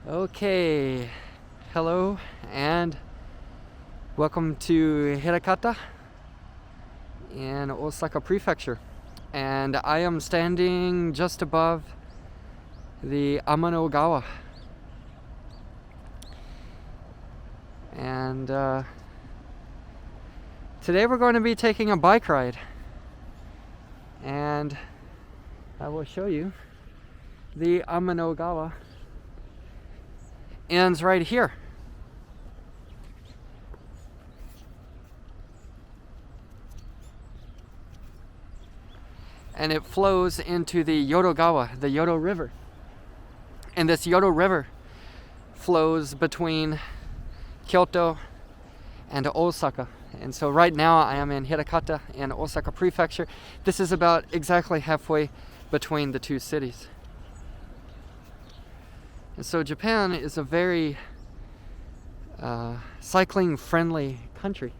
Okay, hello and welcome to Hirakata in Osaka Prefecture. And I am standing just above the Amano-gawa. And today we're going to be taking a bike ride. And I will show you the Amano-gawa ends right here. And it flows into the Yodo-gawa, the Yodo River. And this Yodo River flows between Kyoto and Osaka. And so right now I am in Hirakata in Osaka Prefecture. This is about exactly halfway between the two cities. And so Japan is a very cycling-friendly country.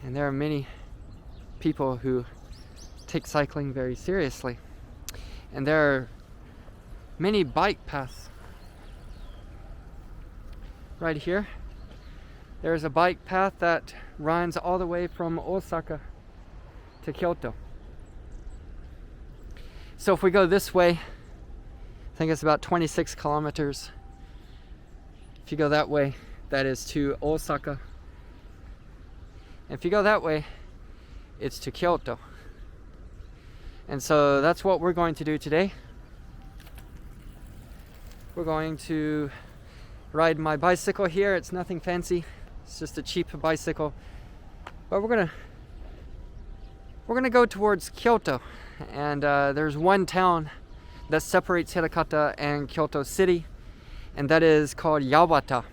And there are many people who take cycling very seriously. And there are many bike paths. Right here, there's a bike path that runs all the way from Osaka to Kyoto. So if we go this way, I think it's about 26 kilometers. If you go that way, that is to Osaka. And if you go that way, it's to Kyoto. And so that's what we're going to do today. We're going to ride my bicycle here. It's nothing fancy. It's just a cheap bicycle. But we're gonna go towards Kyoto. And there's one town that separates Hirakata and Kyoto City, and that is called Yawata.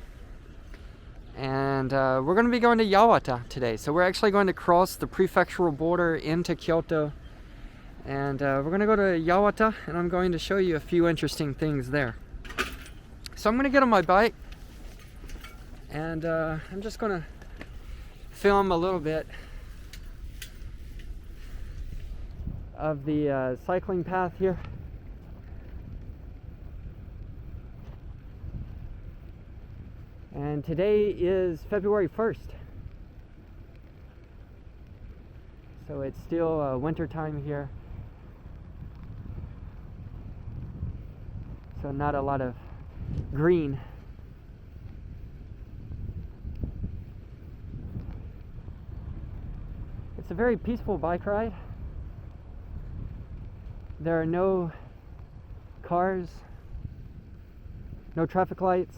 And we're going to be going to Yawata today. So we're actually going to cross the prefectural border into Kyoto, and we're going to go to Yawata, and I'm going to show you a few interesting things there. So I'm going to get on my bike, and I'm just going to film a little bit of the cycling path here. And today is February 1st. So it's still winter time here. So not a lot of green. It's a very peaceful bike ride. There are no cars, no traffic lights.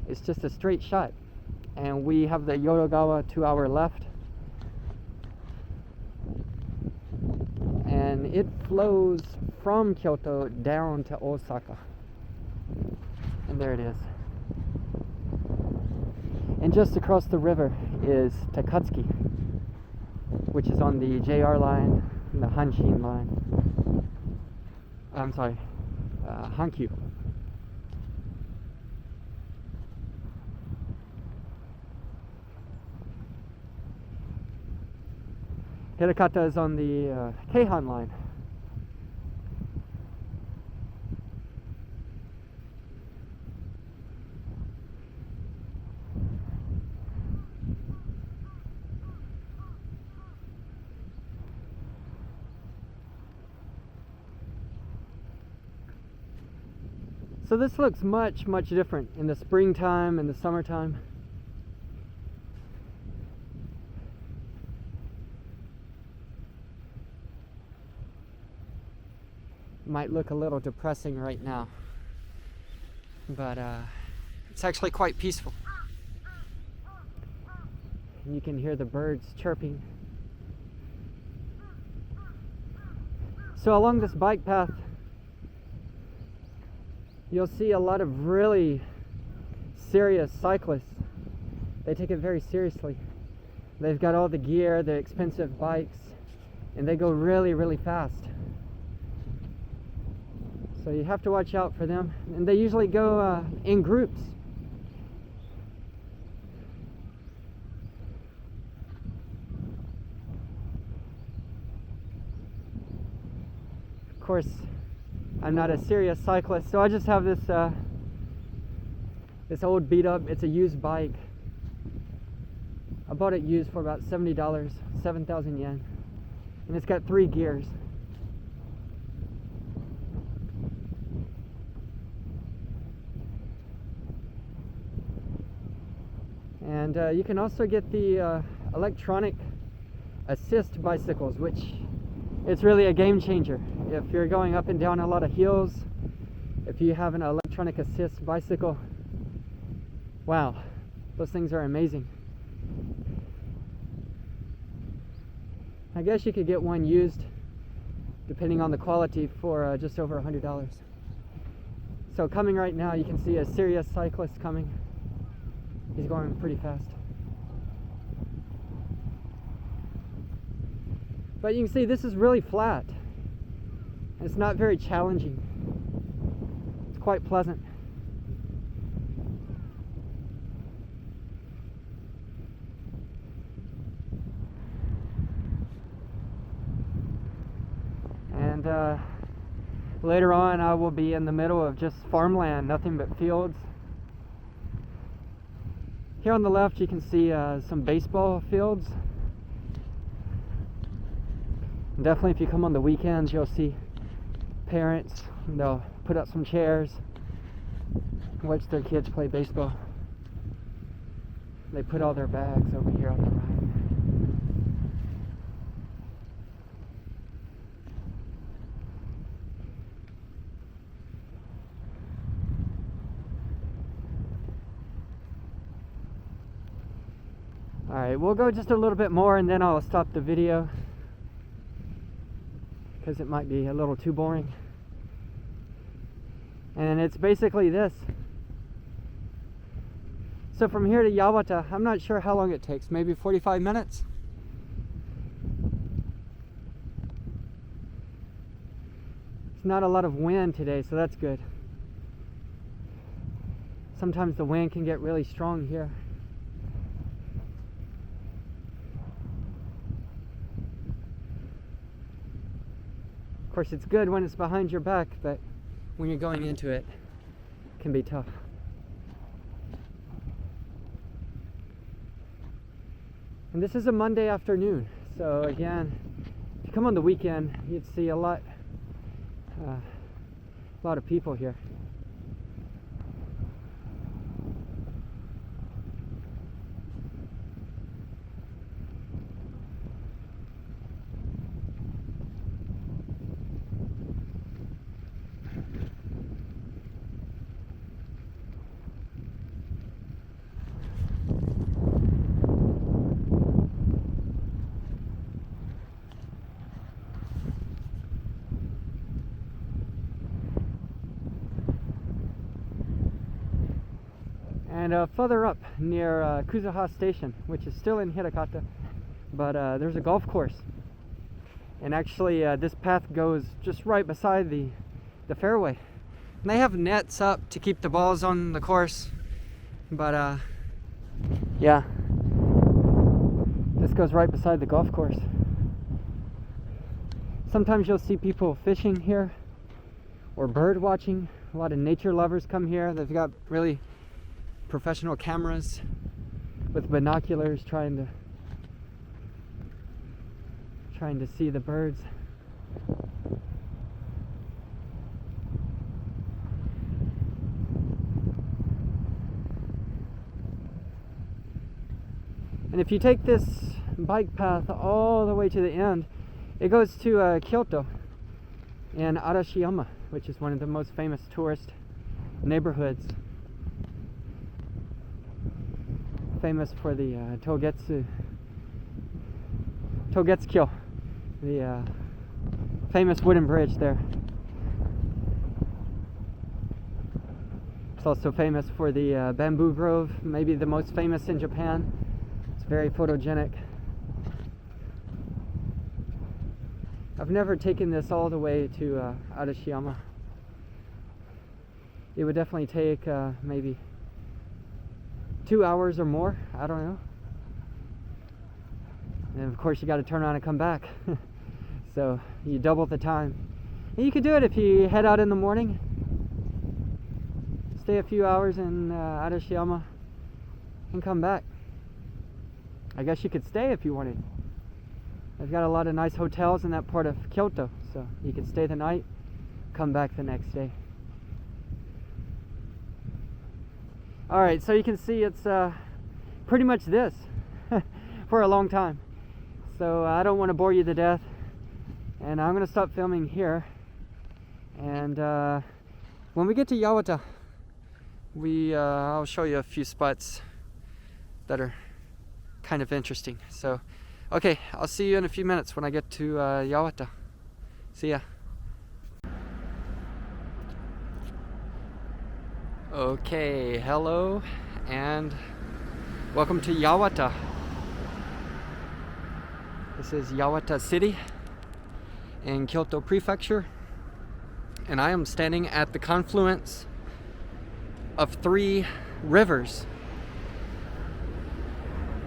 It's just a straight shot, and we have the Yodo-gawa to our left, and it flows from Kyoto down to Osaka, and there it is. And just across the river is Takatsuki, which is on the JR line and the Hanshin line. I'm sorry, Hankyu. Hirakata is on the Keihan line. So this looks much different in the springtime and the summertime. Might look a little depressing right now, but it's actually quite peaceful. And you can hear the birds chirping. So along this bike path, you'll see a lot of really serious cyclists. They take it very seriously. They've got all the gear, the expensive bikes, and they go really fast. So you have to watch out for them. And they usually go in groups. Of course, I'm not a serious cyclist, so I just have this this old beat up. It's a used bike. I bought it used for about $70, 7,000 yen, and it's got 3 gears. And you can also get the electronic assist bicycles, which it's really a game changer. If you're going up and down a lot of hills, if you have an electronic assist bicycle, wow, those things are amazing. I guess you could get one used, depending on the quality, for just over $100. So coming right now, you can see a serious cyclist coming. He's going pretty fast. But you can see this is really flat. It's not very challenging. It's quite pleasant. And later on I will be in the middle of just farmland, nothing but fields. Here on the left you can see some baseball fields. Definitely if you come on the weekends you'll see parents, they'll put up some chairs, watch their kids play baseball. They put all their bags over here on the right. Alright, we'll go just a little bit more and then I'll stop the video, because it might be a little too boring. And it's basically this. So from here to Yawata, I'm not sure how long it takes, maybe 45 minutes. It's not a lot of wind today, so that's good. Sometimes the wind can get really strong here. Of course, it's good when it's behind your back, but when you're going into it, it can be tough. And this is a Monday afternoon, so again, if you come on the weekend, you'd see a lot of people here. And further up near Kizu Station, which is still in Hirakata, but there's a golf course. And actually this path goes just right beside the fairway. And they have nets up to keep the balls on the course. But yeah, this goes right beside the golf course. Sometimes you'll see people fishing here or bird watching. A lot of nature lovers come here. They've got really professional cameras with binoculars trying to see the birds. And if you take this bike path all the way to the end, it goes to Kyoto and Arashiyama, which is one of the most famous tourist neighborhoods. Famous for the Togetsukyo, the famous wooden bridge there. It's also famous for the bamboo grove, maybe the most famous in Japan. It's very photogenic. I've never taken this all the way to Arashiyama. It would definitely take maybe 2 hours or more, I don't know. And of course you got to turn around and come back. So you double the time. And you could do it if you head out in the morning. Stay a few hours in Arashiyama and come back. I guess you could stay if you wanted. They've got a lot of nice hotels in that part of Kyoto, so you could stay the night, come back the next day. Alright, so you can see it's pretty much this for a long time. So I don't want to bore you to death, and I'm going to stop filming here. And when we get to Yawata, I'll show you a few spots that are kind of interesting. So, okay, I'll see you in a few minutes when I get to Yawata. See ya. Okay, hello and welcome to Yawata. This is Yawata City in Kyoto Prefecture, and I am standing at the confluence of 3 rivers.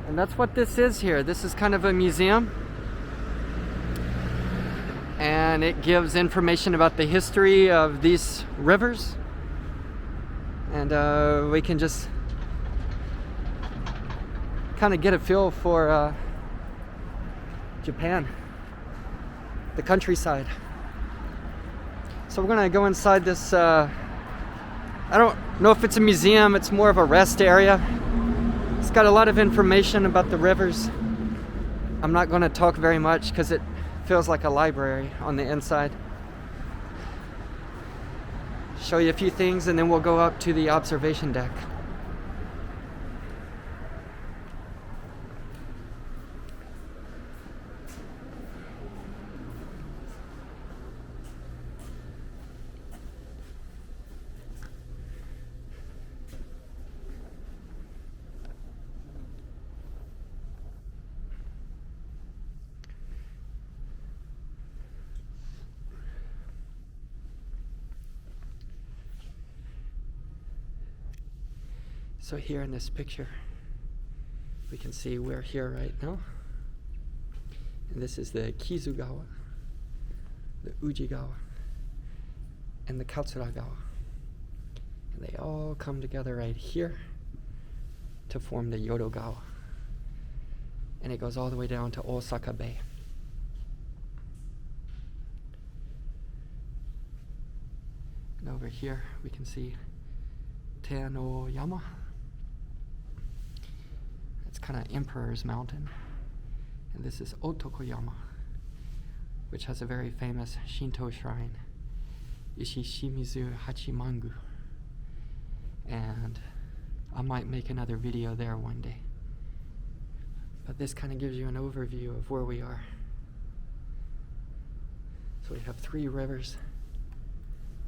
And that's what this is here. This is kind of a museum, and it gives information about the history of these rivers, and we can just kind of get a feel for Japan, the countryside. So we're gonna go inside this I don't know if it's a museum, it's more of a rest area. It's got a lot of information about the rivers. I'm not going to talk very much because it feels like a library on the inside. Show you a few things and then we'll go up to the observation deck. So here in this picture, we can see we're here right now. And this is the Kizu Gawa, the Uji Gawa, and the Katsura Gawa. And they all come together right here to form the Yodo Gawa. And it goes all the way down to Osaka Bay. And over here we can see Teano Yama. It's kind of Emperor's Mountain. And this is Otokoyama, which has a very famous Shinto shrine, Ishishimizu Hachimangu. And I might make another video there one day. But this kind of gives you an overview of where we are. So we have 3 rivers.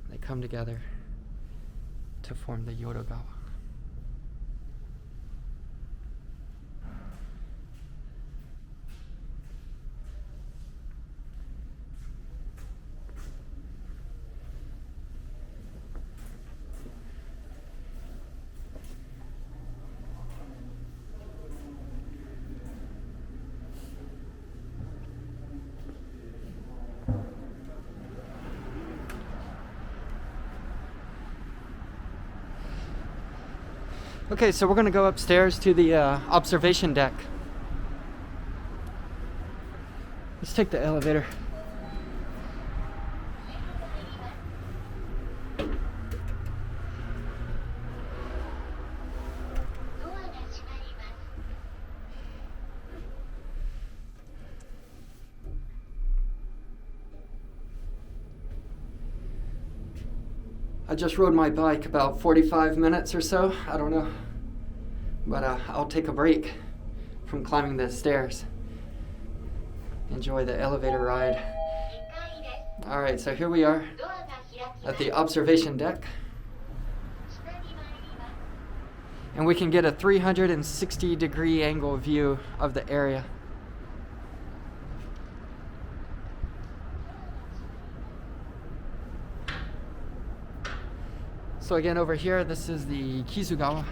They come together to form the Yodo Gawa. Okay, so we're going to go upstairs to the observation deck. Let's take the elevator. I just rode my bike about 45 minutes or so, I don't know. But I'll take a break from climbing the stairs. Enjoy the elevator ride. Alright, so here we are at the observation deck. And we can get a 360-degree angle view of the area. So again, over here, this is the Kizu Gawa.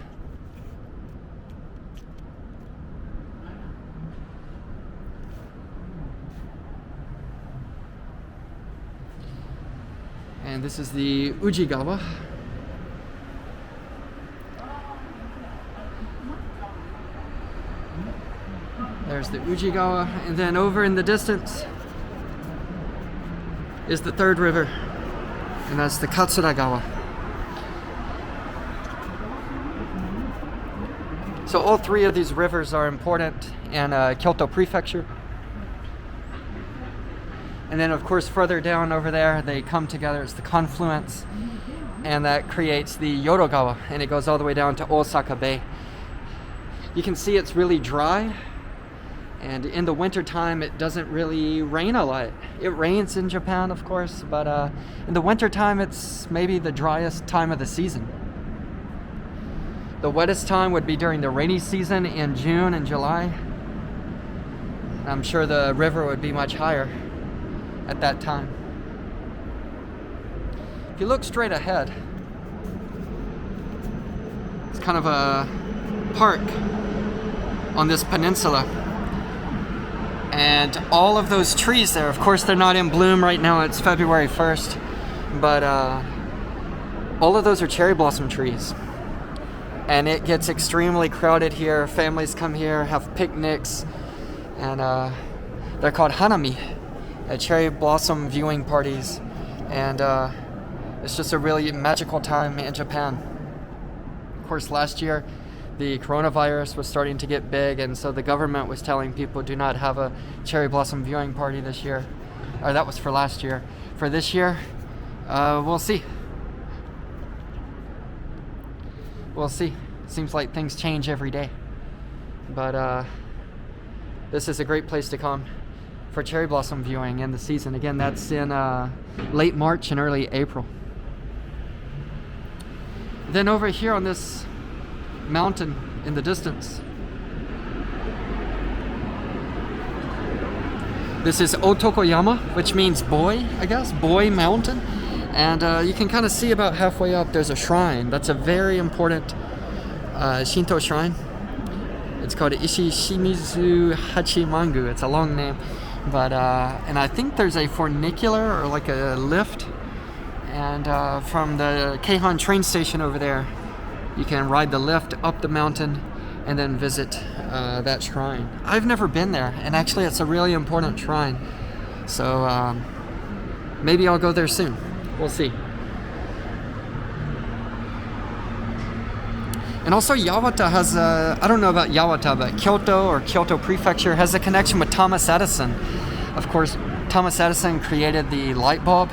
And this is the Ujigawa. There's the Ujigawa, and then over in the distance is the third river, and that's the Katsuragawa. So all three of these rivers are important in Kyoto Prefecture. And then of course further down over there they come together, it's the confluence, and that creates the Yodogawa, and it goes all the way down to Osaka Bay. You can see it's really dry, and in the winter time it doesn't really rain a lot. It rains in Japan of course, but in the winter time it's maybe the driest time of the season. The wettest time would be during the rainy season in June and July. I'm sure the river would be much higher at that time. If you look straight ahead, it's kind of a park on this peninsula. And all of those trees there, of course they're not in bloom right now, it's February 1st, but all of those are cherry blossom trees. And it gets extremely crowded here. Families come here, have picnics, and they're called hanami, cherry blossom viewing parties. And it's just a really magical time in Japan. Of course, last year the coronavirus was starting to get big, and so the government was telling people do not have a cherry blossom viewing party this year. Or that was for last year. For this year, we'll see. We'll see. Seems like things change every day. But this is a great place to come for cherry blossom viewing in the season. Again, that's in late March and early April. Then over here on this mountain in the distance, this is Otokoyama, which means boy, I guess, boy mountain. And you can kind of see about halfway up there's a shrine. That's a very important Shinto shrine. It's called Ishi Shimizu Hachimangu. It's a long name, but and I think there's a funicular or like a lift, and from the Keihan train station over there you can ride the lift up the mountain and then visit that shrine. I've never been there, and actually it's a really important shrine, so maybe I'll go there soon. We'll see. And also Yawata has I don't know about Yawata, but Kyoto or Kyoto Prefecture has a connection with Thomas Edison. Of course, Thomas Edison created the light bulb,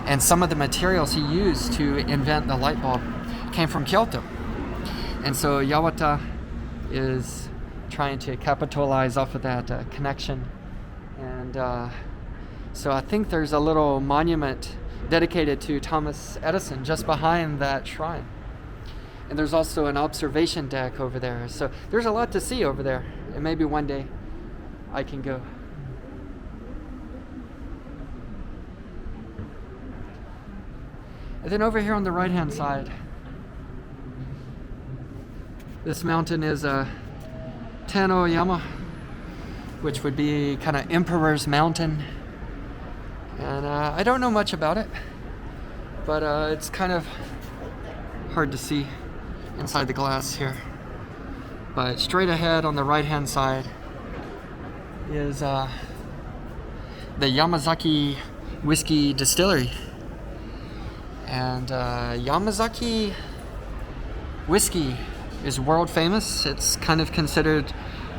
and some of the materials he used to invent the light bulb came from Kyoto. And so Yawata is trying to capitalize off of that connection. And so I think there's a little monument dedicated to Thomas Edison just behind that shrine. And there's also an observation deck over there. So there's a lot to see over there. And maybe one day I can go. And then over here on the right hand side, this mountain is Tanoyama, which would be kind of Emperor's Mountain. And I don't know much about it, but it's kind of hard to see inside the glass here. But straight ahead on the right hand side is the Yamazaki whiskey distillery. And Yamazaki whiskey is world famous. It's kind of considered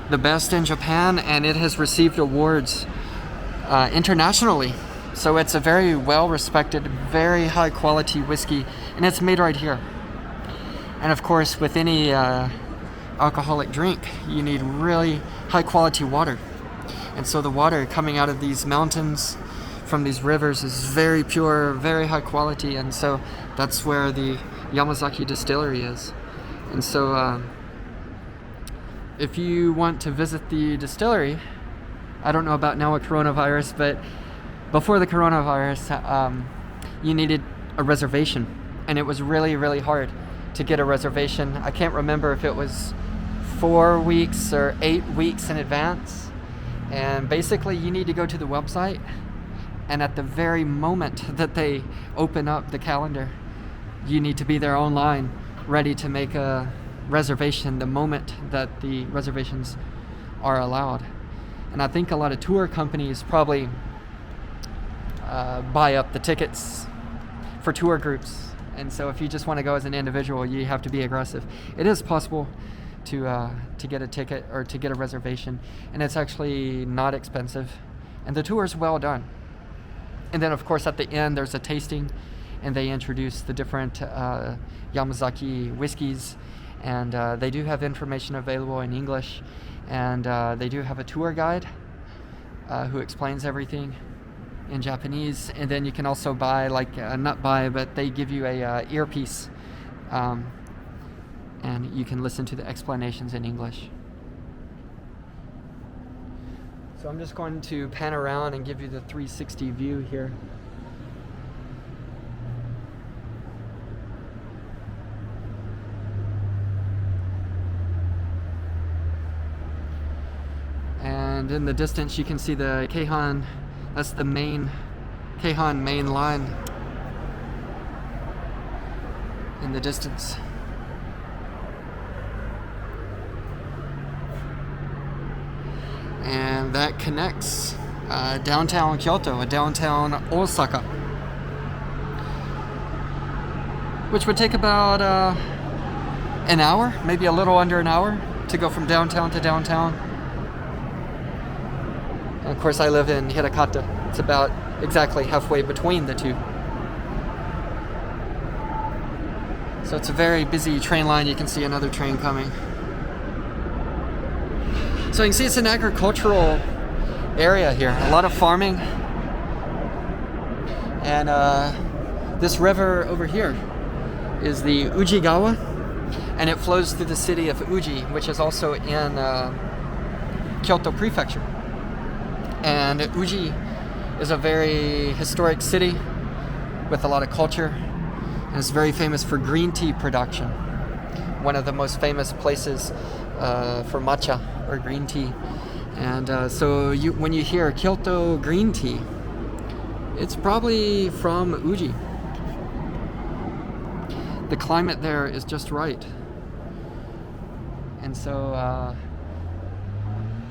the best in Japan, and it has received awards internationally. So it's a very well respected, very high quality whiskey, and it's made right here. And of course, with any alcoholic drink, you need really high quality water. And so the water coming out of these mountains from these rivers is very pure, very high quality, and so that's where the Yamazaki distillery is. And so if you want to visit the distillery, I don't know about now with coronavirus, but before the coronavirus, you needed a reservation, and it was really, really hard to get a reservation. I can't remember if it was 4 weeks or 8 weeks in advance. And basically you need to go to the website And at the very moment that they open up the calendar, you need to be there online, ready to make a reservation the moment that the reservations are allowed. And I think a lot of tour companies probably buy up the tickets for tour groups. And so if you just want to go as an individual, you have to be aggressive. It is possible to get a ticket or to get a reservation, and it's actually not expensive. And the tour is well done. And then, of course, at the end, there's a tasting, and they introduce the different Yamazaki whiskeys, and they do have information available in English, and they do have a tour guide who explains everything in Japanese. And then you can also buy, not buy, but they give you a earpiece, and you can listen to the explanations in English. So I'm just going to pan around and give you the 360 view here. And in the distance you can see the Keihan, that's the Keihan main line in the distance. And that connects downtown Kyoto with downtown Osaka, which would take about an hour, maybe a little under an hour, to go from downtown to downtown. And of course I live in Hirakata. It's about exactly halfway between the two. So it's a very busy train line. You can see another train coming. So you can see it's an agricultural area here, a lot of farming. And this river over here is the Ujigawa, and it flows through the city of Uji, which is also in Kyoto Prefecture. And Uji is a very historic city with a lot of culture, and it's very famous for green tea production. One of the most famous places for matcha or green tea. And so when you hear Kyoto green tea, it's probably from Uji. The climate there is just right. And so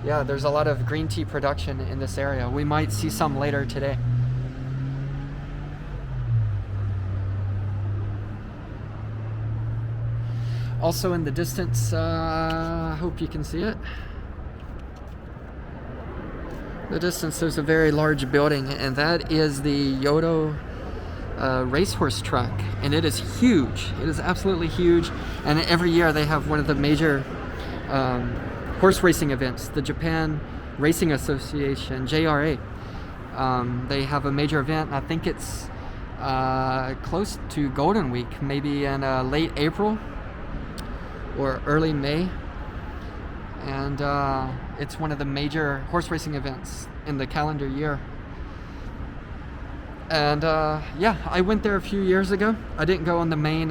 yeah, there's a lot of green tea production in this area. We might see some later today. Also in the distance, I hope you can see it. In the distance there's a very large building, and that is the Yodo racehorse track, and it is huge. It is absolutely huge, and every year they have one of the major horse racing events, the Japan Racing Association, JRA. They have a major event. I think it's close to Golden Week, maybe in late April or early May, and it's one of the major horse racing events in the calendar year. And yeah, I went there a few years ago. I didn't go on the main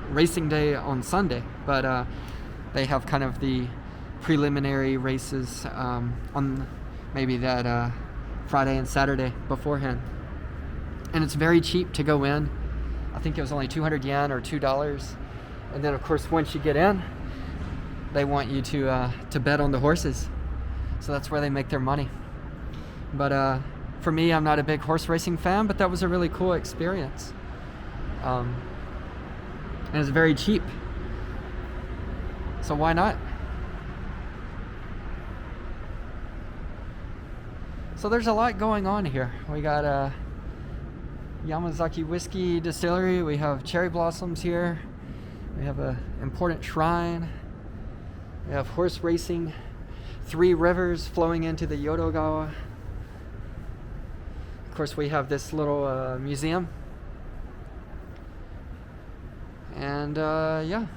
racing day on Sunday, but they have kind of the preliminary races on maybe that Friday and Saturday beforehand. And it's very cheap to go in. I think it was only 200 yen or $2. And then of course once you get in, they want you to bet on the horses. So that's where they make their money. But for me, I'm not a big horse racing fan, but that was a really cool experience. And it's very cheap. So why not? So there's a lot going on here. We got Yamazaki Whiskey Distillery. We have cherry blossoms here. We have an important shrine. We have horse racing. 3 rivers flowing into the Yodogawa. Of course, we have this little museum. And yeah.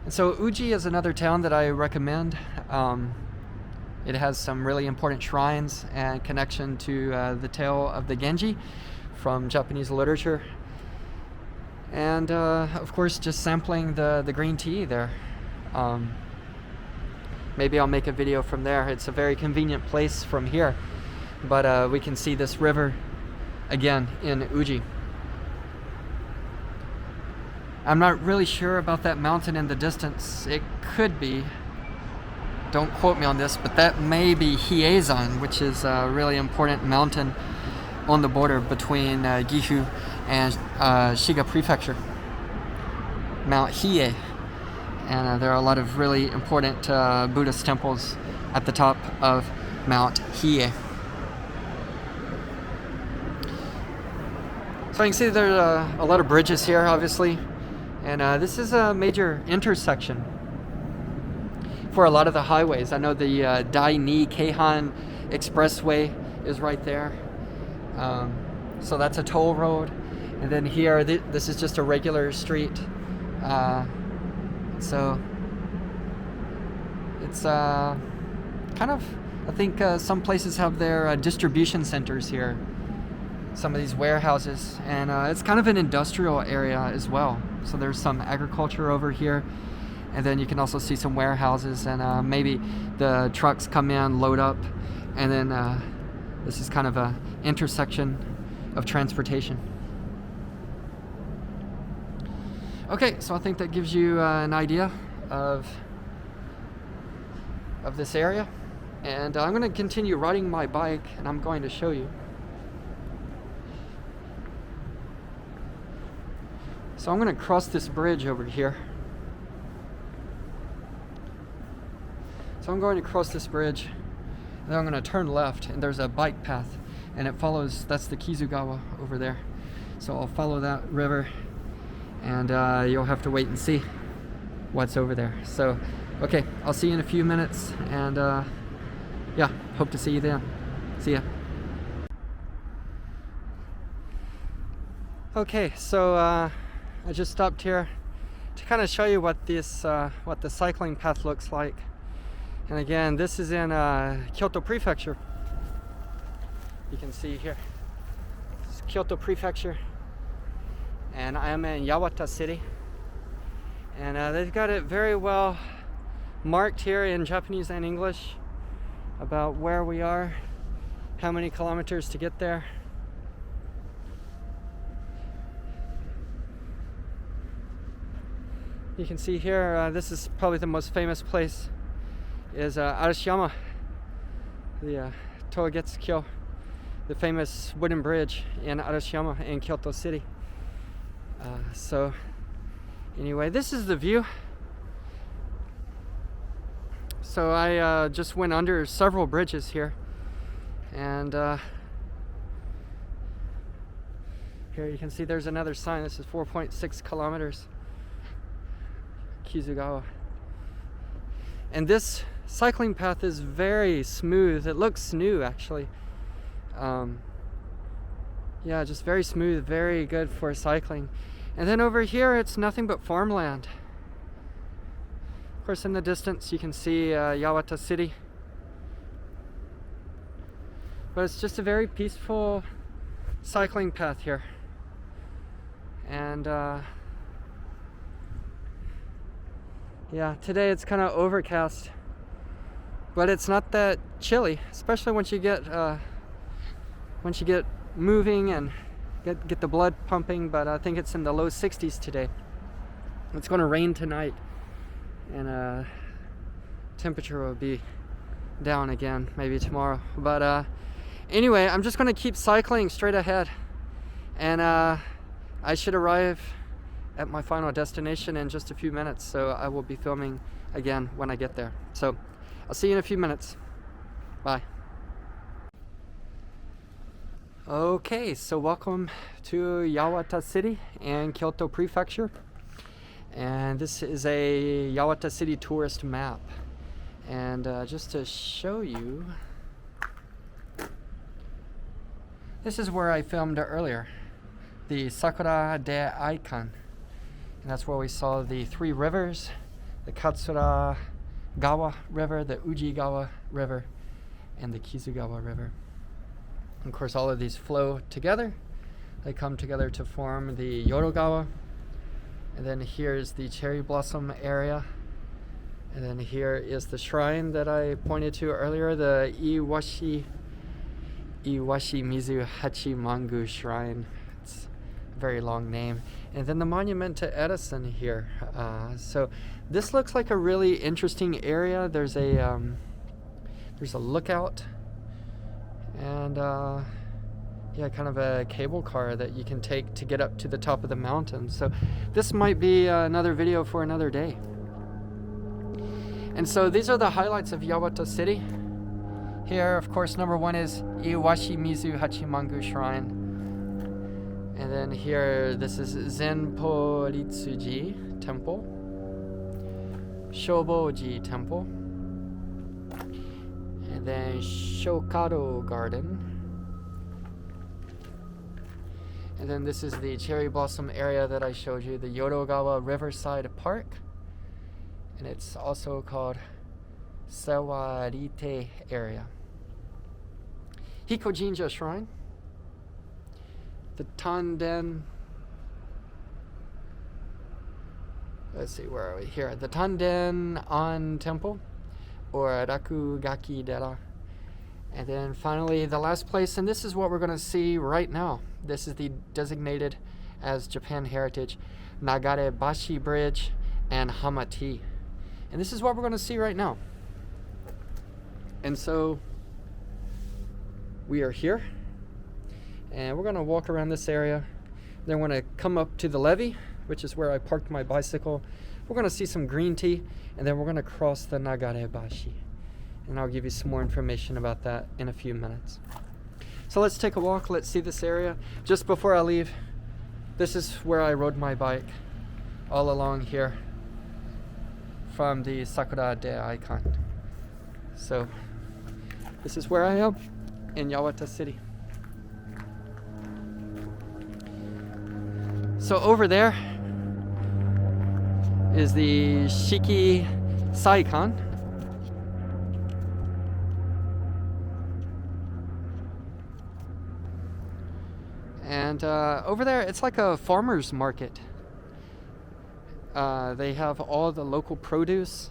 And so Uji is another town that I recommend. It has some really important shrines and connection to the tale of the Genji from Japanese literature. And of course, just sampling the green tea there. Maybe I'll make a video from there. It's a very convenient place from here, but we can see this river again in Uji. I'm not really sure about that mountain in the distance. It could be, don't quote me on this, but that may be Hiezan, which is a really important mountain on the border between Gifu and Shiga Prefecture, Mount Hiei. And there are a lot of really important Buddhist temples at the top of Mount Hiei. So you can see there's a lot of bridges here, obviously. And this is a major intersection for a lot of the highways. I know the Dai-Ni Keihan Expressway is right there. So that's a toll road. And then here, this is just a regular street. So it's kind of, I think some places have their distribution centers here. Some of these warehouses. And it's kind of an industrial area as well. So there's some agriculture over here, and then you can also see some warehouses, and maybe the trucks come in, load up, and then this is kind of a intersection of transportation. Okay, so I think that gives you an idea of this area, and I'm going to continue riding my bike, and I'm going to show you. So I'm going to cross this bridge over here. So I'm going to cross this bridge, and then I'm going to turn left, and there's a bike path, and it follows, that's the Kizugawa over there. So I'll follow that river, and you'll have to wait and see what's over there. So, okay, I'll see you in a few minutes, and yeah, hope to see you then. See ya. Okay, so I just stopped here to kind of show you what this, what the cycling path looks like. And again, this is in Kyoto Prefecture. You can see here, it's Kyoto Prefecture, and I am in Yawata City. And they've got it very well marked here in Japanese and English about where we are, how many kilometers to get there. You can see here, this is probably the most famous place, is Arashiyama, the Togetsu-kyo, the famous wooden bridge in Arashiyama in Kyoto City. So anyway, this is the view. So I just went under several bridges here, and here you can see there's another sign. This is 4.6 kilometers. Kizugawa. And this cycling path is very smooth. It looks new, actually. Yeah, just very smooth, very good for cycling. And then over here, it's nothing but farmland. Of course, in the distance, you can see Yawata City. But it's just a very peaceful cycling path here. And yeah, today it's kind of overcast, but it's not that chilly, especially once you get moving and get the blood pumping. But I think it's in the low 60s today. It's going to rain tonight, and temperature will be down again maybe tomorrow. But anyway, I'm just going to keep cycling straight ahead, and I should arrive at my final destination in just a few minutes, so I will be filming again when I get there. So I'll see you in a few minutes. Bye. Okay, so welcome to Yawata City and Kyoto Prefecture, and this is a Yawata City tourist map. And just to show you, this is where I filmed earlier, the Sakura de Aikan. And that's where we saw the three rivers, the Katsura Gawa River, the Ujigawa River, and the Kizugawa River. And of course, all of these flow together. They come together to form the Yodo Gawa, And then here is the cherry blossom area. And then here is the shrine that I pointed to earlier, the Iwashi Mizu Hachimangu Shrine. It's a very long name. And then the monument to Edison here. So this looks like a really interesting area. There's a lookout, and yeah, kind of a cable car that you can take to get up to the top of the mountain. So this might be another video for another day. And so these are the highlights of Yawata City. Here, of course, number one is Iwashi Mizu Hachimangu Shrine. And then here, this is Zenpo Ritsuji Temple, Shoboji Temple, and then Shokado Garden. And then this is the cherry blossom area that I showed you, the Yodogawa Riverside Park. And it's also called Sawarite area. Hikojinja Shrine. The Tanden. Let's see, where are we? Here. The Tanden An Temple, or Rakugaki Dera. And then finally, the last place, and this is what we're going to see right now. This is the designated as Japan Heritage Nagarebashi Bridge and Hamati. And this is what we're going to see right now. And so we are here, and we're going to walk around this area. Then we're going to come up to the levee, which is where I parked my bicycle. We're going to see some green tea, and then we're going to cross the Nagarebashi. And I'll give you some more information about that in a few minutes. So let's take a walk. Let's see this area. Just before I leave, this is where I rode my bike all along here from the Sakura de Aikan. So this is where I am in Yawata City. So over there is the Shiki Saikan. And over there, it's like a farmer's market. They have all the local produce,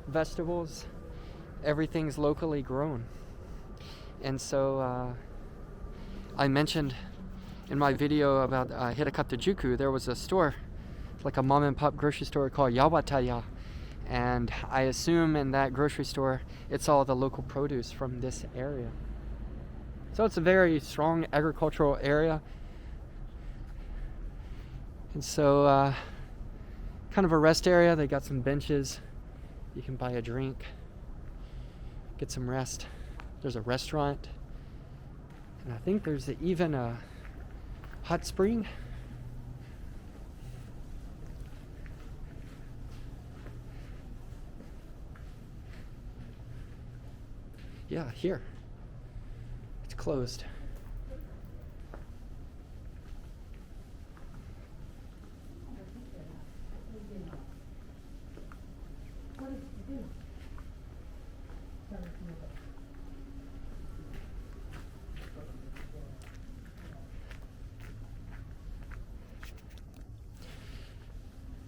vegetables, everything's locally grown. And so I mentioned in my video about Hirakata-juku, there was a store, like a mom and pop grocery store called Yawata. And I assume in that grocery store, it's all the local produce from this area. So it's a very strong agricultural area. And so kind of a rest area. They got some benches. You can buy a drink, get some rest. There's a restaurant. And I think there's even a hot spring. Yeah, here. It's closed.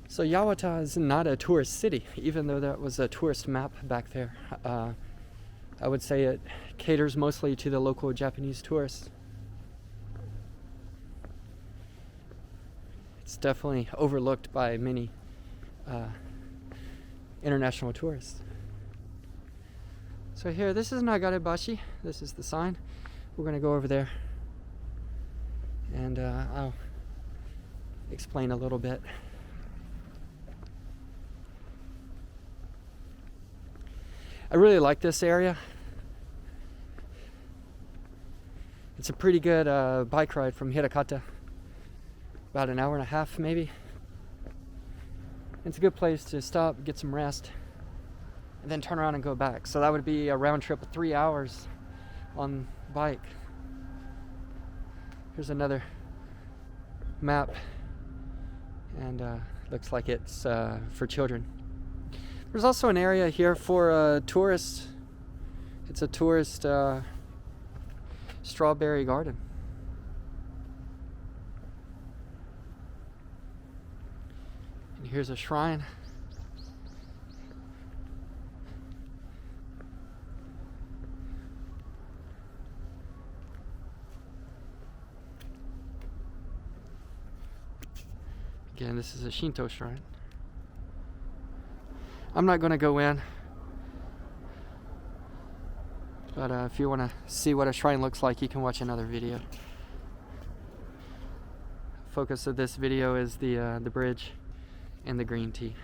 So Yawata is not a tourist city, even though that was a tourist map back there. I would say it caters mostly to the local Japanese tourists. It's definitely overlooked by many international tourists. So here, this is Nagarebashi. This is the sign. We're going to go over there, and I'll explain a little bit. I really like this area. It's a pretty good bike ride from Hirakata. About an hour and a half, maybe. It's a good place to stop, get some rest, and then turn around and go back. So that would be a round trip of 3 hours on bike. Here's another map, and looks like it's for children. There's also an area here for tourists. It's a tourist strawberry garden. Here's a shrine. Again, this is a Shinto shrine. I'm not going to go in, but if you want to see what a shrine looks like, you can watch another video. Focus of this video is the bridge and the green tea.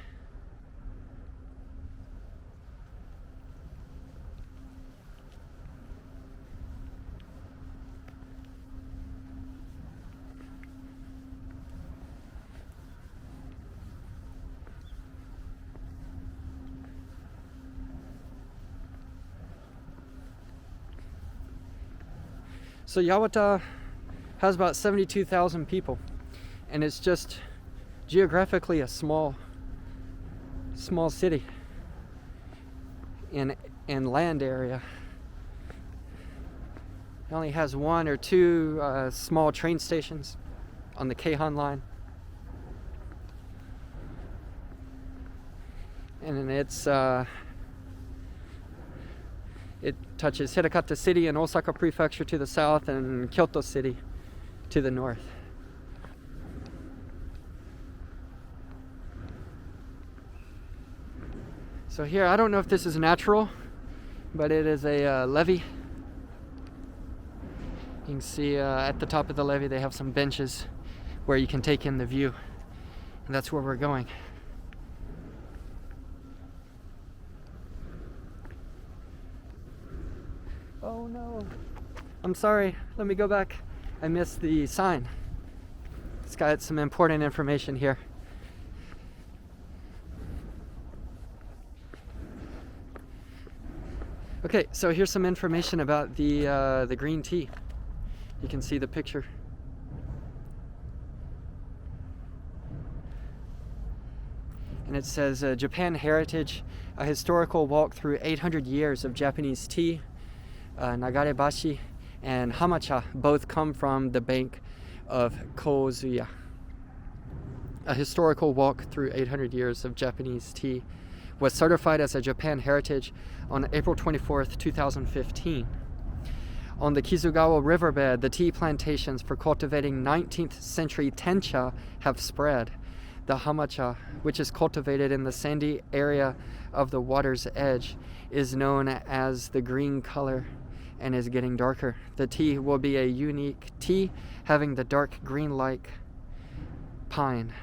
So Yawata has about 72,000 people, and it's just geographically a small city in land area. It only has one or two small train stations on the Keihan line, and it touches Hirakata City and Osaka Prefecture to the south and Kyoto City to the north. So here, I don't know if this is natural, but it is a levee. You can see at the top of the levee they have some benches where you can take in the view, and that's where we're going. Oh no, I'm sorry, let me go back. I missed the sign. It's got some important information here. Okay, so here's some information about the green tea. You can see the picture. And it says Japan Heritage, a historical walk through 800 years of Japanese tea. Nagare Bashi and Hamacha both come from the bank of Kozuya. A historical walk through 800 years of Japanese tea was certified as a Japan Heritage on April 24th, 2015. On the Kizu riverbed, the tea plantations for cultivating 19th century tencha have spread. The hamacha, which is cultivated in the sandy area of the water's edge, is known as the green color and is getting darker. The tea will be a unique tea having the dark green-like pine.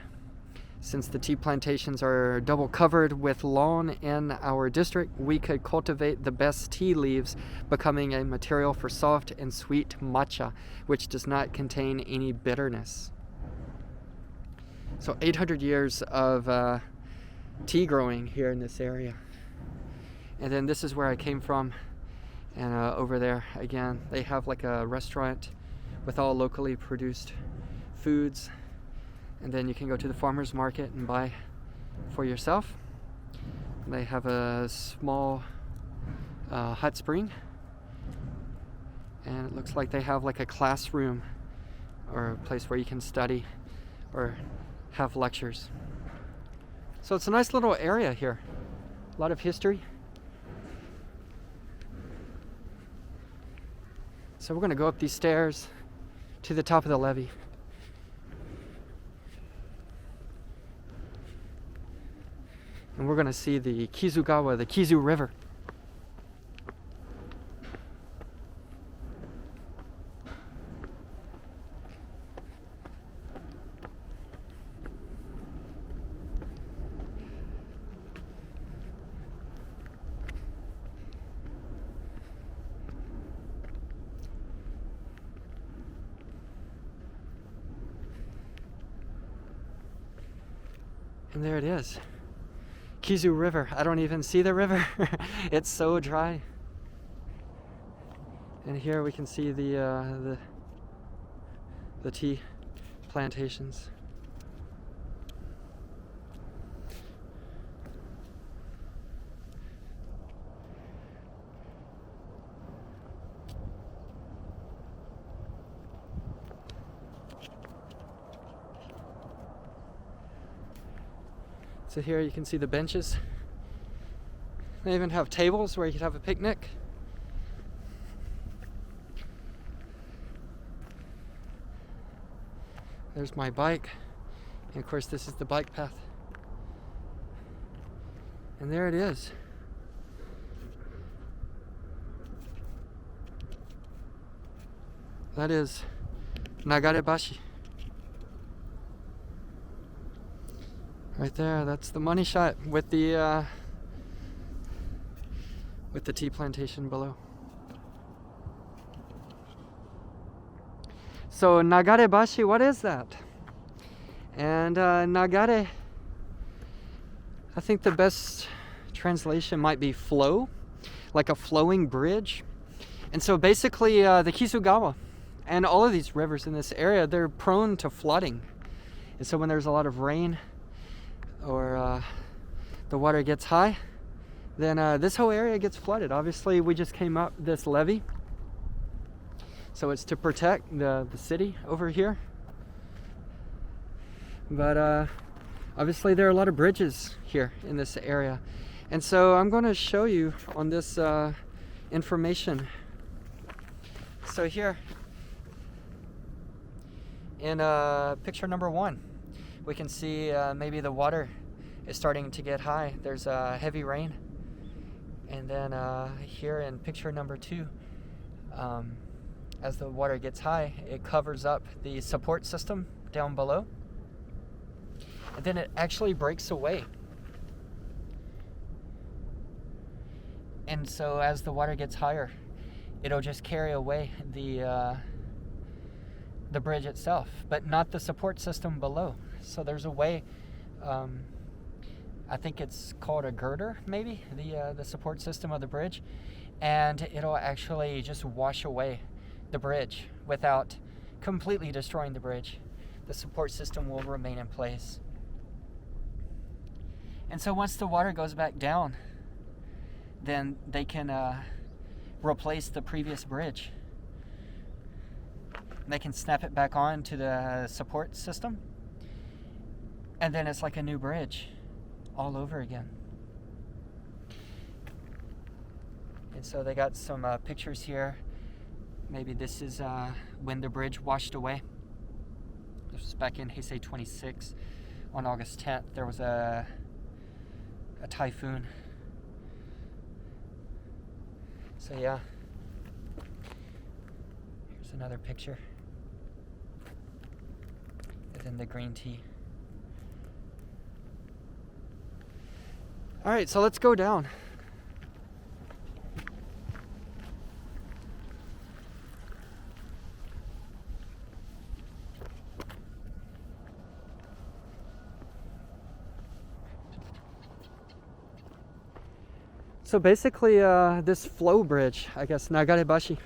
Since the tea plantations are double covered with lawn in our district, we could cultivate the best tea leaves, becoming a material for soft and sweet matcha, which does not contain any bitterness. So 800 years of tea growing here in this area. And then this is where I came from. And over there, again, they have like a restaurant with all locally produced foods. And then you can go to the farmer's market and buy for yourself. They have a small hot spring. And it looks like they have like a classroom or a place where you can study or have lectures. So it's a nice little area here. A lot of history. So we're going to go up these stairs to the top of the levee. And we're going to see the Kizugawa, the Kizu River. And there it is. Kizu River. I don't even see the river. It's so dry. And here we can see the tea plantations. So here you can see the benches. They even have tables where you could have a picnic. There's my bike. And of course this is the bike path. And there it is. That is Nagare Bashi. Right there, that's the money shot with the tea plantation below. So Nagare Bashi, what is that? And Nagare, I think the best translation might be flow, like a flowing bridge. And so basically the Kizu and all of these rivers in this area, they're prone to flooding. And so when there's a lot of rain or the water gets high, then this whole area gets flooded. Obviously we just came up this levee, so it's to protect the city over here. But obviously there are a lot of bridges here in this area. And so I'm going to show you on this information. So here in picture number 1, we can see maybe the water is starting to get high. There's heavy rain. And then here in picture number 2, as the water gets high, it covers up the support system down below. And then it actually breaks away. And so as the water gets higher, it'll just carry away the bridge itself, but not the support system below. So there's a way, I think it's called a girder, maybe, the support system of the bridge, and it'll actually just wash away the bridge without completely destroying the bridge. The support system will remain in place. And so once the water goes back down, then they can replace the previous bridge. They can snap it back on to the support system, and then it's like a new bridge all over again. And so they got some pictures here. Maybe this is when the bridge washed away. This was back in Heisei 26. On August 10th, there was a typhoon. So yeah, here's another picture. And then the green tea. All right, so let's go down. So basically, this flow bridge, I guess, Nagarebashi,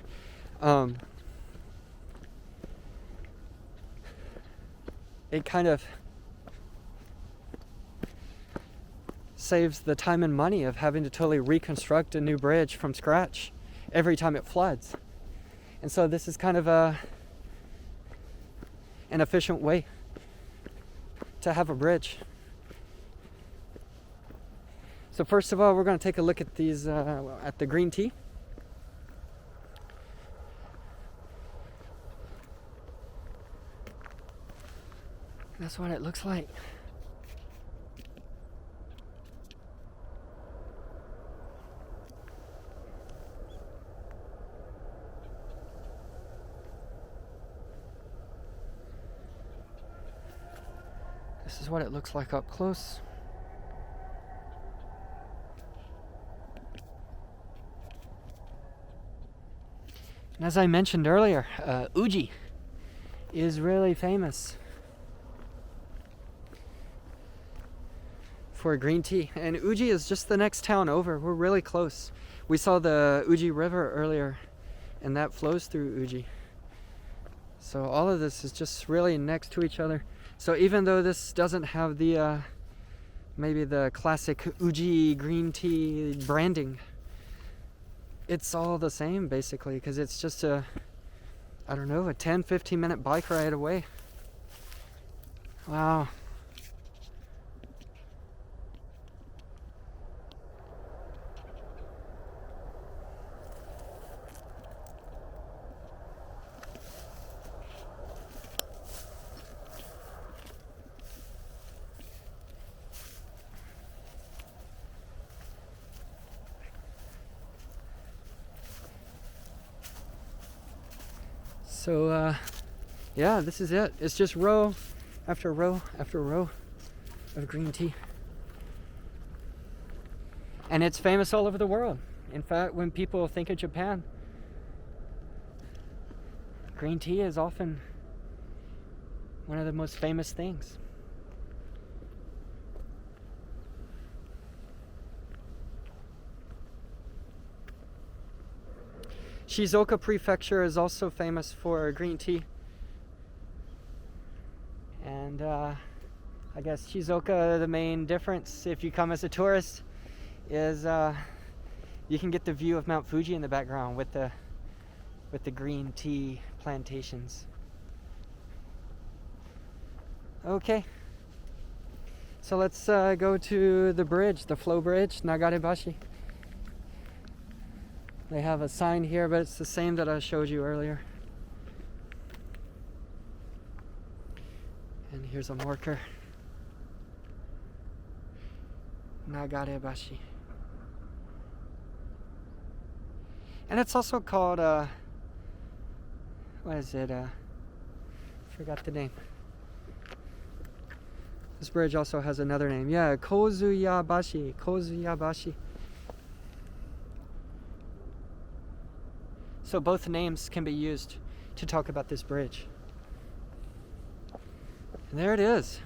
it kind of saves the time and money of having to totally reconstruct a new bridge from scratch every time it floods. And so this is kind of an efficient way to have a bridge. So first of all, we're going to take a look at these, at the green tea. That's what it looks like. This is what it looks like up close. And as I mentioned earlier, Uji is really famous for green tea. And Uji is just the next town over. We're really close. We saw the Uji River earlier, and that flows through Uji. So all of this is just really next to each other. So even though this doesn't have the maybe the classic Uji green tea branding, it's all the same basically, because it's just a 10-15 minute bike ride away. Wow. So yeah, this is it. It's just row after row after row of green tea. And it's famous all over the world. In fact, when people think of Japan, green tea is often one of the most famous things. Shizuoka Prefecture is also famous for green tea. And I guess Shizuoka, the main difference if you come as a tourist is you can get the view of Mount Fuji in the background with the green tea plantations. Okay, so let's go to the bridge, the flow bridge, Nagarebashi. They have a sign here, but it's the same that I showed you earlier. And here's a marker. Nagarebashi. And it's also called, what is it? Forgot the name. This bridge also has another name. Yeah, Kozuyabashi. Kozuyabashi. So both names can be used to talk about this bridge. And there it is.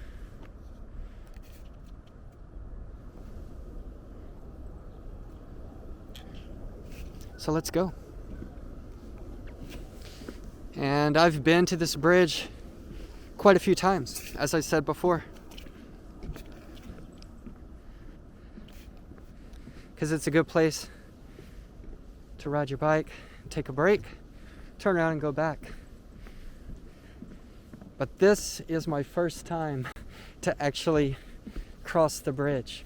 So let's go. And I've been to this bridge quite a few times, as I said before. Because it's a good place to ride your bike, take a break, turn around and go back. But this is my first time to actually cross the bridge.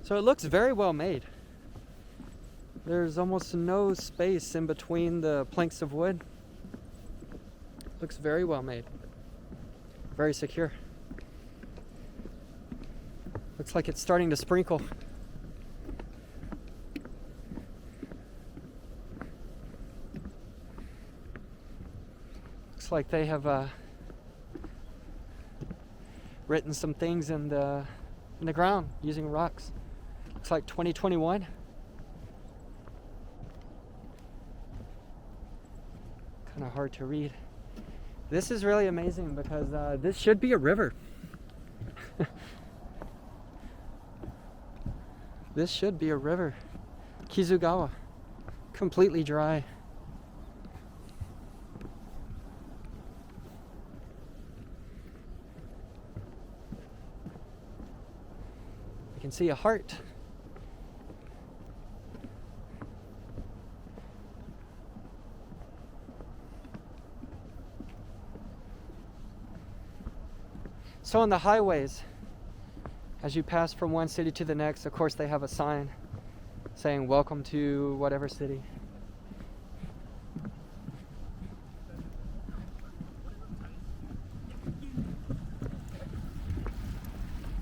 So it looks very well made. There's almost no space in between the planks of wood. Looks very well made. Very secure. Looks like it's starting to sprinkle. Looks like they have written some things in the ground using rocks. Looks like 2021. Kind of hard to read. This is really amazing because this should be a river. This should be a river. Kizu, completely dry. You can see a heart. So on the highways, as you pass from one city to the next, of course they have a sign saying welcome to whatever city.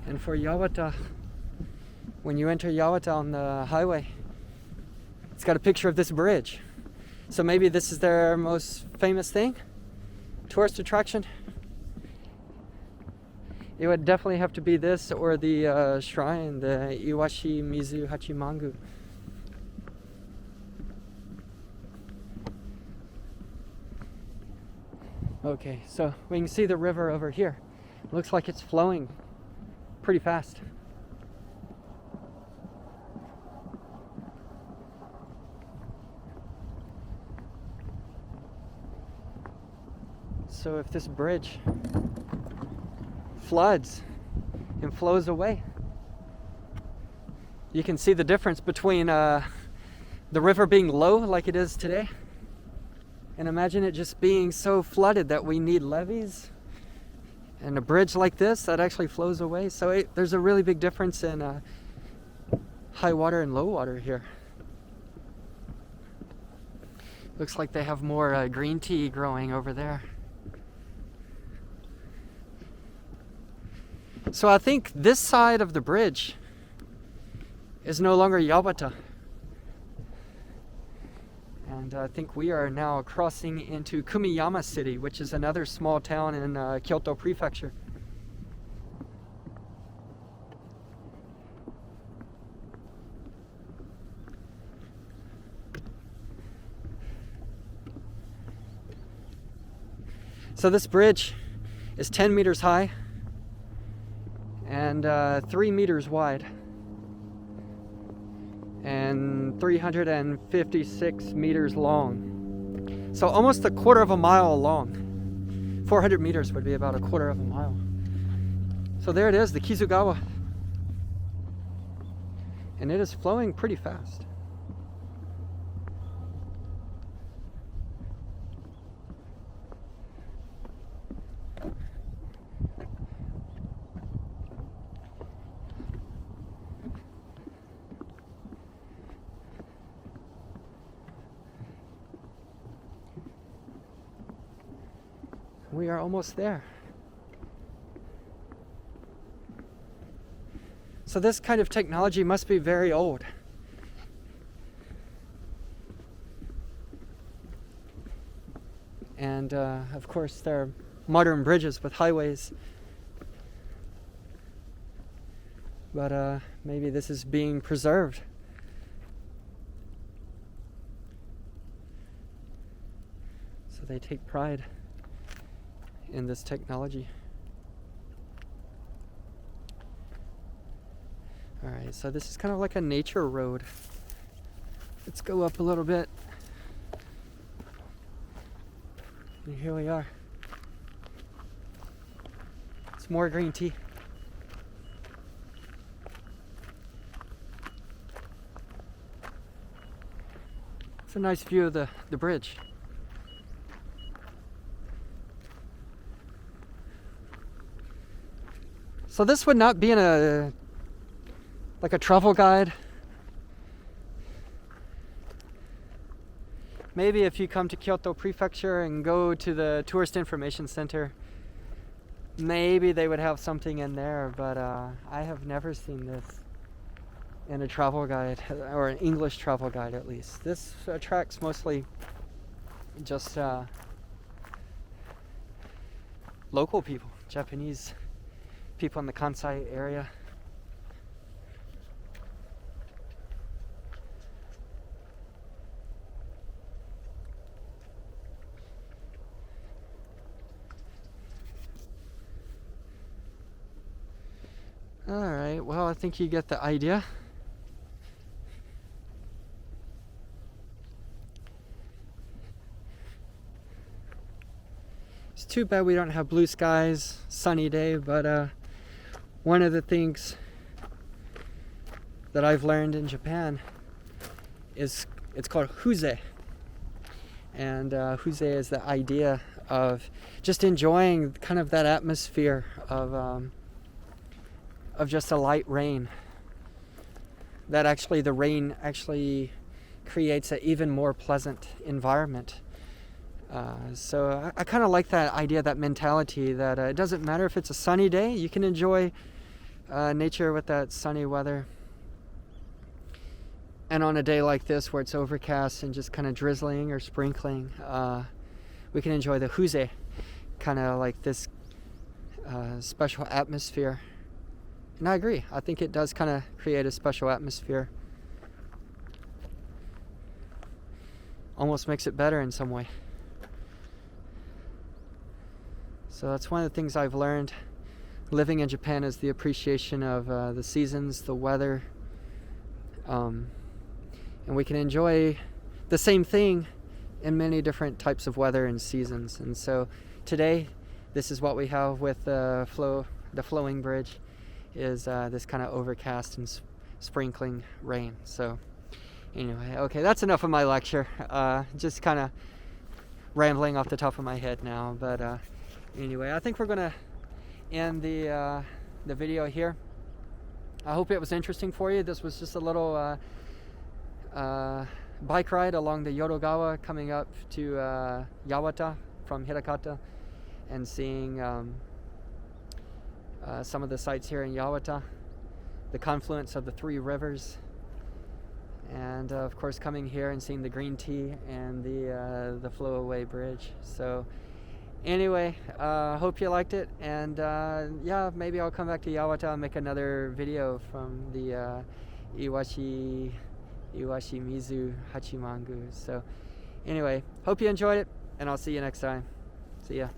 And for Yawata, when you enter Yawata on the highway, it's got a picture of this bridge. So maybe this is their most famous thing, tourist attraction. It would definitely have to be this or the shrine, the Iwashi Mizu Hachimangu. Okay, so we can see the river over here. Looks like it's flowing pretty fast. So if this bridge floods and flows away, you can see the difference between the river being low like it is today, and imagine it just being so flooded that we need levees, and a bridge like this that actually flows away. So there's a really big difference in high water and low water here. Looks like they have more green tea growing over there. So I think this side of the bridge is no longer Yawata. And I think we are now crossing into Yawata City, which is another small town in Kyoto Prefecture. So this bridge is 10 meters high and 3 meters wide and 356 meters long. So almost a quarter of a mile long. 400 meters would be about a quarter of a mile. So there it is, the Kizu. And it is flowing pretty fast. We are almost there. So this kind of technology must be very old. And of course there are modern bridges with highways. But maybe this is being preserved. So they take pride in this technology. Alright, so this is kind of like a nature road. Let's go up a little bit. And here we are. It's more green tea. It's a nice view of the bridge. So this would not be in a travel guide. Maybe if you come to Kyoto Prefecture and go to the Tourist Information Center, maybe they would have something in there, but I have never seen this in a travel guide, or an English travel guide at least. This attracts mostly just local people, Japanese people in the Kansai area. Alright, well, I think you get the idea. It's too bad we don't have blue skies, sunny day, but one of the things that I've learned in Japan is it's called huze. And huze is the idea of just enjoying kind of that atmosphere of just a light rain. That actually, the rain actually creates an even more pleasant environment. So I kind of like that idea, that mentality that it doesn't matter if it's a sunny day, you can enjoy nature with that sunny weather. And on a day like this where it's overcast and just kind of drizzling or sprinkling, we can enjoy the huze, kind of like this special atmosphere. And I agree, I think it does kind of create a special atmosphere. Almost makes it better in some way. So that's one of the things I've learned living in Japan, is the appreciation of the seasons, the weather. And we can enjoy the same thing in many different types of weather and seasons. And so today, this is what we have with the flowing bridge, is this kind of overcast and sprinkling rain. So anyway, okay, that's enough of my lecture. Just kind of rambling off the top of my head now. But anyway, I think we're going to end the video here. I hope it was interesting for you. This was just a little bike ride along the Yodo coming up to Yawata from Hirakata, and seeing some of the sites here in Yawata, the confluence of the three rivers. and of course coming here and seeing the green tea and the flowaway bridge. So anyway, hope you liked it, and yeah, maybe I'll come back to Yawata and make another video from the Iwashi Mizu Hachimangu. So anyway, hope you enjoyed it, and I'll see you next time. See ya.